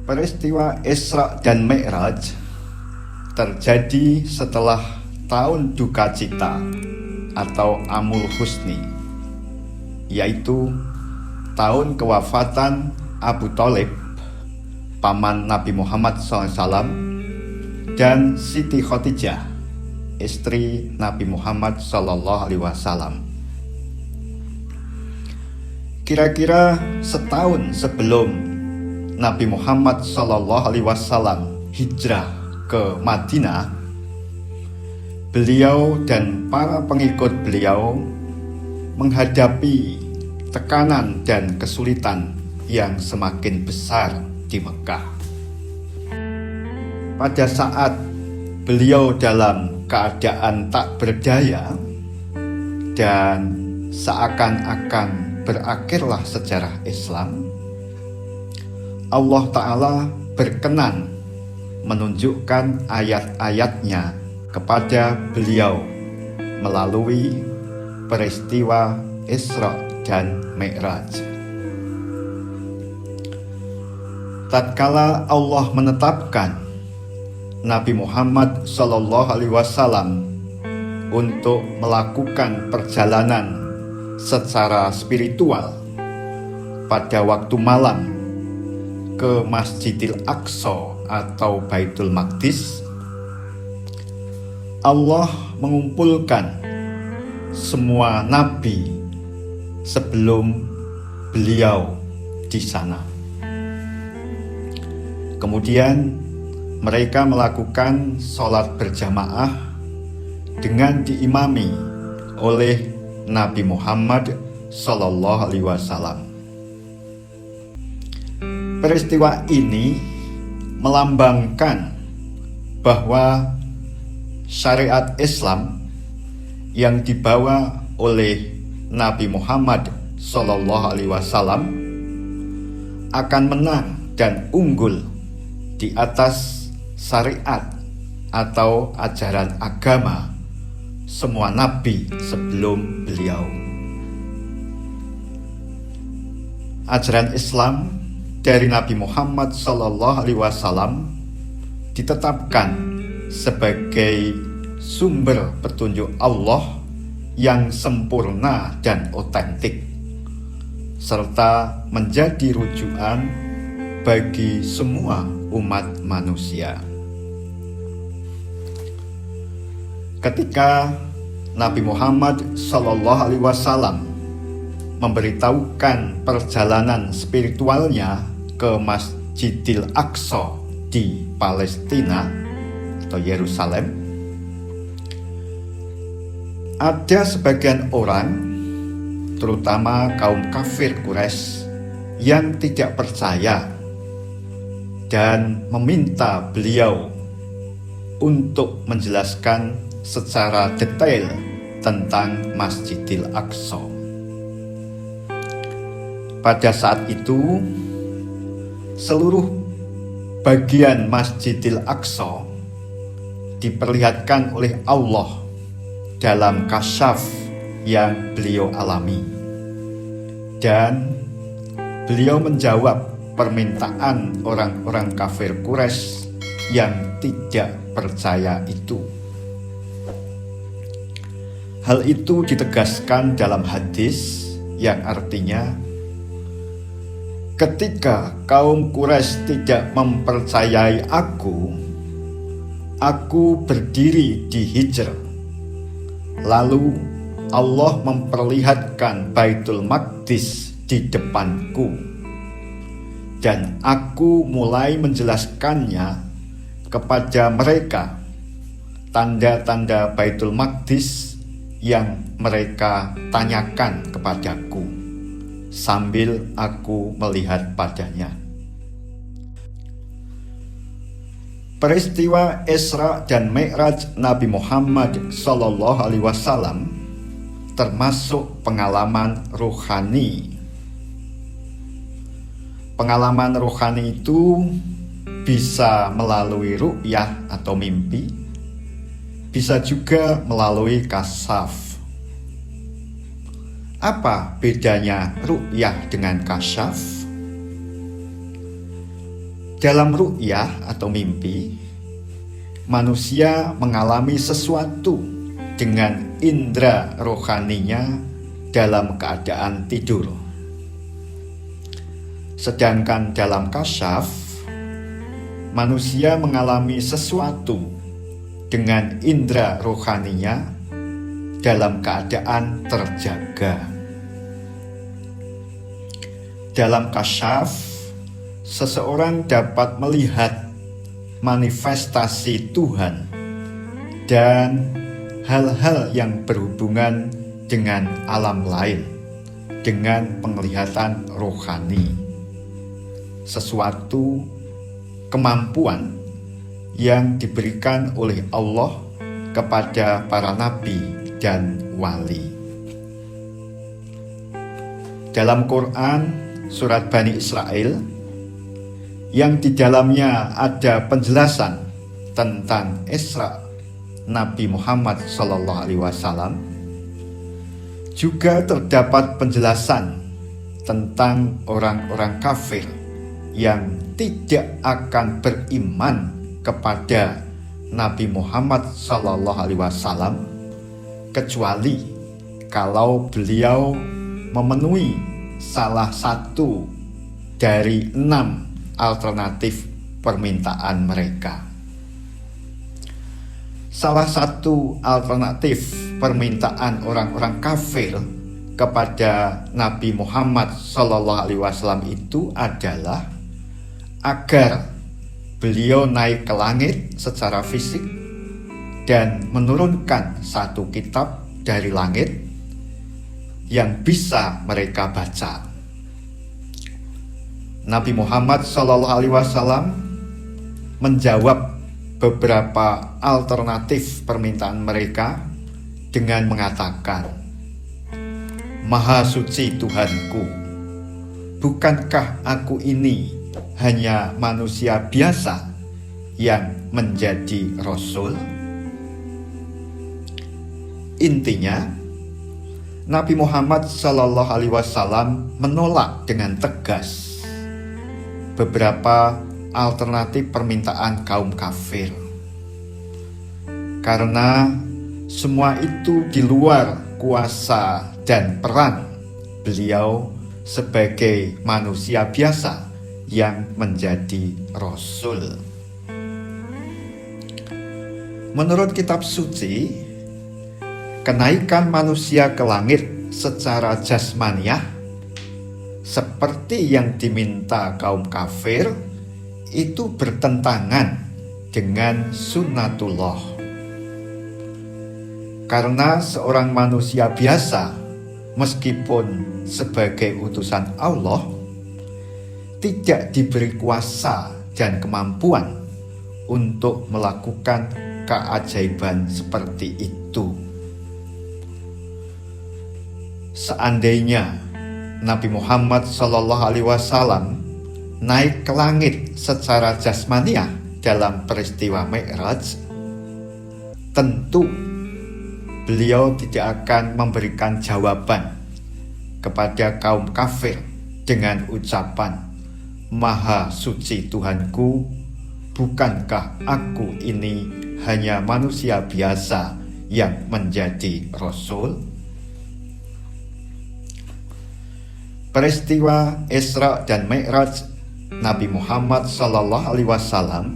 Peristiwa Isra dan Mi'raj terjadi setelah tahun duka cita atau Amul Husni, yaitu tahun kewafatan Abu Thalib, paman Nabi Muhammad SAW, dan Siti Khadijah, istri Nabi Muhammad SAW. Kira-kira setahun sebelum Nabi Muhammad SAW hijrah ke Madinah, beliau dan para pengikut beliau menghadapi tekanan dan kesulitan yang semakin besar di Mekah. Pada saat beliau dalam keadaan tak berdaya dan seakan-akan berakhirlah sejarah Islam, Allah Ta'ala berkenan menunjukkan ayat-ayatnya kepada beliau melalui peristiwa Isra dan Mi'raj. Tatkala Allah menetapkan Nabi Muhammad SAW untuk melakukan perjalanan secara spiritual pada waktu malam ke Masjidil Aqsa atau Baitul Maqdis, Allah mengumpulkan semua nabi sebelum beliau di sana. Kemudian mereka melakukan sholat berjamaah dengan diimami oleh Nabi Muhammad SAW. Peristiwa ini melambangkan bahwa syariat Islam yang dibawa oleh Nabi Muhammad SAW akan menang dan unggul di atas syariat atau ajaran agama semua nabi sebelum beliau. Ajaran Islam dari Nabi Muhammad SAW ditetapkan sebagai sumber petunjuk Allah yang sempurna dan otentik, serta menjadi rujukan bagi semua umat manusia. Ketika Nabi Muhammad SAW memberitahukan perjalanan spiritualnya ke Masjidil Aqsa di Palestina atau Yerusalem, ada sebagian orang, terutama kaum kafir Quraisy, yang tidak percaya dan meminta beliau untuk menjelaskan secara detail tentang Masjidil Aqsa. Pada saat itu, seluruh bagian Masjidil Aqsa diperlihatkan oleh Allah dalam kasyaf yang beliau alami, dan beliau menjawab permintaan orang-orang kafir Quraisy yang tidak percaya itu. Hal itu ditegaskan dalam hadis yang artinya, ketika kaum Quraisy tidak mempercayai aku berdiri di Hijr. Lalu Allah memperlihatkan Baitul Maqdis di depanku, dan aku mulai menjelaskannya kepada mereka, tanda-tanda Baitul Maqdis yang mereka tanyakan kepadaku sambil aku melihat padanya. Peristiwa Isra dan Mi'raj Nabi Muhammad SAW termasuk pengalaman rohani. Pengalaman rohani itu bisa melalui ru'yah atau mimpi, bisa juga melalui kasaf. Apa bedanya ru'yah dengan kasyaf? Dalam ru'yah atau mimpi, manusia mengalami sesuatu dengan indera rohaninya dalam keadaan tidur. Sedangkan dalam kasyaf, manusia mengalami sesuatu dengan indera rohaninya dalam keadaan terjaga. Dalam kasyaf, seseorang dapat melihat manifestasi Tuhan dan hal-hal yang berhubungan dengan alam lain dengan penglihatan rohani. Sesuatu kemampuan yang diberikan oleh Allah kepada para nabi dan wali. Dalam Quran surat Bani Israel yang di dalamnya ada penjelasan tentang Isra Nabi Muhammad SAW, juga terdapat penjelasan tentang orang-orang kafir yang tidak akan beriman kepada Nabi Muhammad SAW kecuali kalau beliau memenuhi salah satu dari 6 alternatif permintaan mereka. Salah satu alternatif permintaan orang-orang kafir kepada Nabi Muhammad SAW itu adalah agar beliau naik ke langit secara fisik dan menurunkan satu kitab dari langit yang bisa mereka baca. Nabi Muhammad SAW menjawab beberapa alternatif permintaan mereka dengan mengatakan, "Maha suci Tuhanku, bukankah aku ini hanya manusia biasa yang menjadi rasul?" Intinya, Nabi Muhammad SAW menolak dengan tegas beberapa alternatif permintaan kaum kafir, karena semua itu di luar kuasa dan peran beliau sebagai manusia biasa yang menjadi rasul. Menurut kitab suci, kenaikan manusia ke langit secara jasmaniah seperti yang diminta kaum kafir itu bertentangan dengan sunnatullah. Karena seorang manusia biasa, meskipun sebagai utusan Allah, tidak diberi kuasa dan kemampuan untuk melakukan keajaiban seperti itu. Seandainya Nabi Muhammad SAW naik ke langit secara jasmaniah dalam peristiwa Mi'raj, tentu beliau tidak akan memberikan jawaban kepada kaum kafir dengan ucapan, "Maha suci Tuhanku, bukankah aku ini hanya manusia biasa yang menjadi rasul?" Peristiwa Isra dan Mi'raj Nabi Muhammad SAW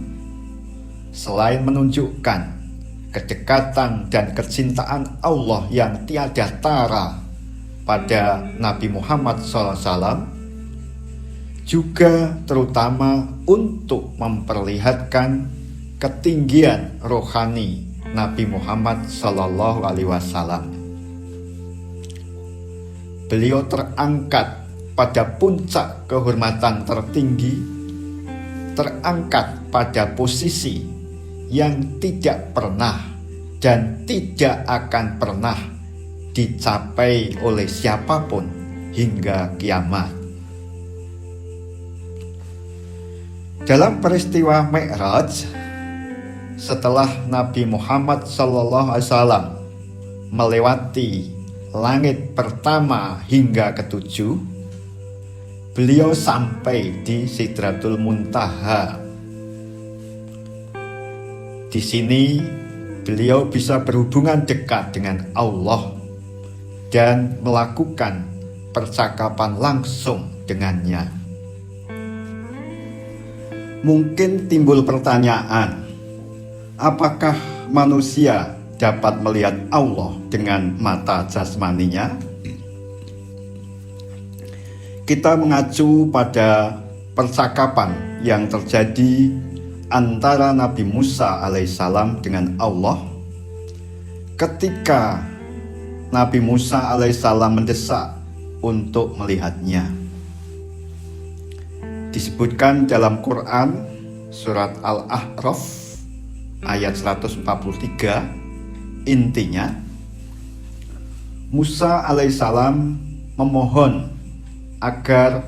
selain menunjukkan kedekatan dan kecintaan Allah yang tiada tara pada Nabi Muhammad SAW, juga terutama untuk memperlihatkan ketinggian rohani Nabi Muhammad SAW. Beliau terangkat pada puncak kehormatan tertinggi, terangkat pada posisi yang tidak pernah dan tidak akan pernah dicapai oleh siapapun hingga kiamat. Dalam peristiwa Mi'raj, setelah Nabi Muhammad SAW melewati langit pertama hingga ketujuh, beliau sampai di Sidratul Muntaha. Di sini beliau bisa berhubungan dekat dengan Allah dan melakukan percakapan langsung dengannya. Mungkin timbul pertanyaan, apakah manusia dapat melihat Allah dengan mata jasmaninya? Kita mengacu pada percakapan yang terjadi antara Nabi Musa alaihissalam dengan Allah ketika Nabi Musa alaihissalam mendesak untuk melihatnya. Disebutkan dalam Quran surat Al-A'raf ayat 143, intinya Musa alaihissalam memohon agar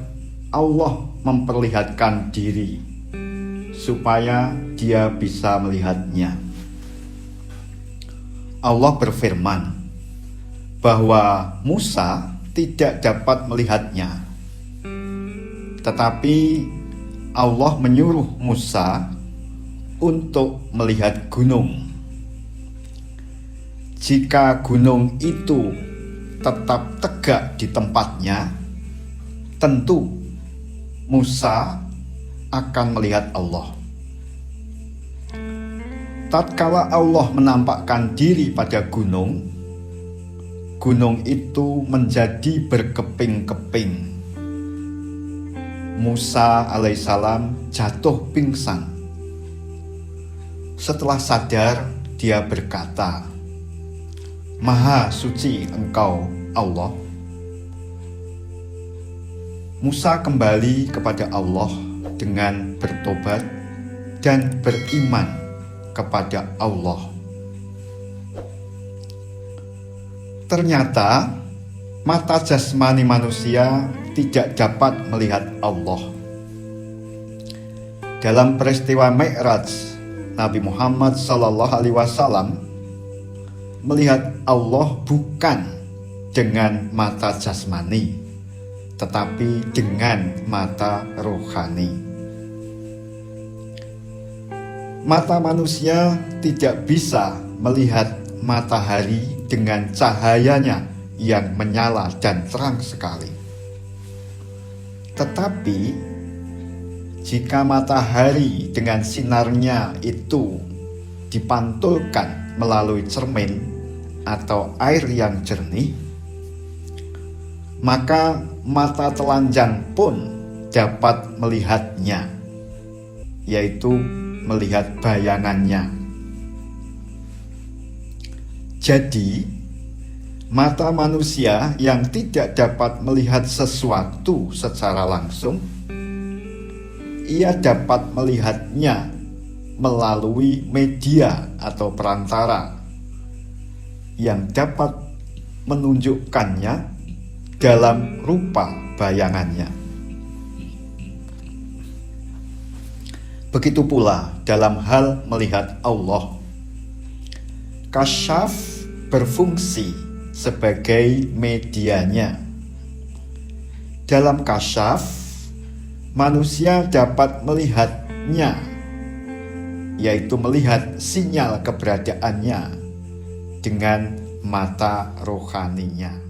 Allah memperlihatkan diri supaya dia bisa melihatnya. Allah berfirman bahwa Musa tidak dapat melihatnya, tetapi Allah menyuruh Musa untuk melihat gunung. Jika gunung itu tetap tegak di tempatnya, tentu Musa akan melihat Allah. Tatkala Allah menampakkan diri pada gunung, gunung itu menjadi berkeping-keping. Musa alaihissalam jatuh pingsan. Setelah sadar, dia berkata, "Maha suci Engkau, Allah." Musa kembali kepada Allah dengan bertobat dan beriman kepada Allah. Ternyata mata jasmani manusia tidak dapat melihat Allah. Dalam peristiwa Mi'raj, Nabi Muhammad SAW melihat Allah bukan dengan mata jasmani, tetapi dengan mata rohani. Mata manusia tidak bisa melihat matahari dengan cahayanya yang menyala dan terang sekali. Tetapi jika matahari dengan sinarnya itu dipantulkan melalui cermin atau air yang jernih, maka mata telanjang pun dapat melihatnya, yaitu melihat bayangannya. Jadi, mata manusia yang tidak dapat melihat sesuatu secara langsung, ia dapat melihatnya melalui media atau perantara yang dapat menunjukkannya dalam rupa bayangannya. Begitu pula dalam hal melihat Allah. Kasyaf berfungsi sebagai medianya. Dalam kasyaf, manusia dapat melihatnya, yaitu melihat sinyal keberadaannya dengan mata rohaninya.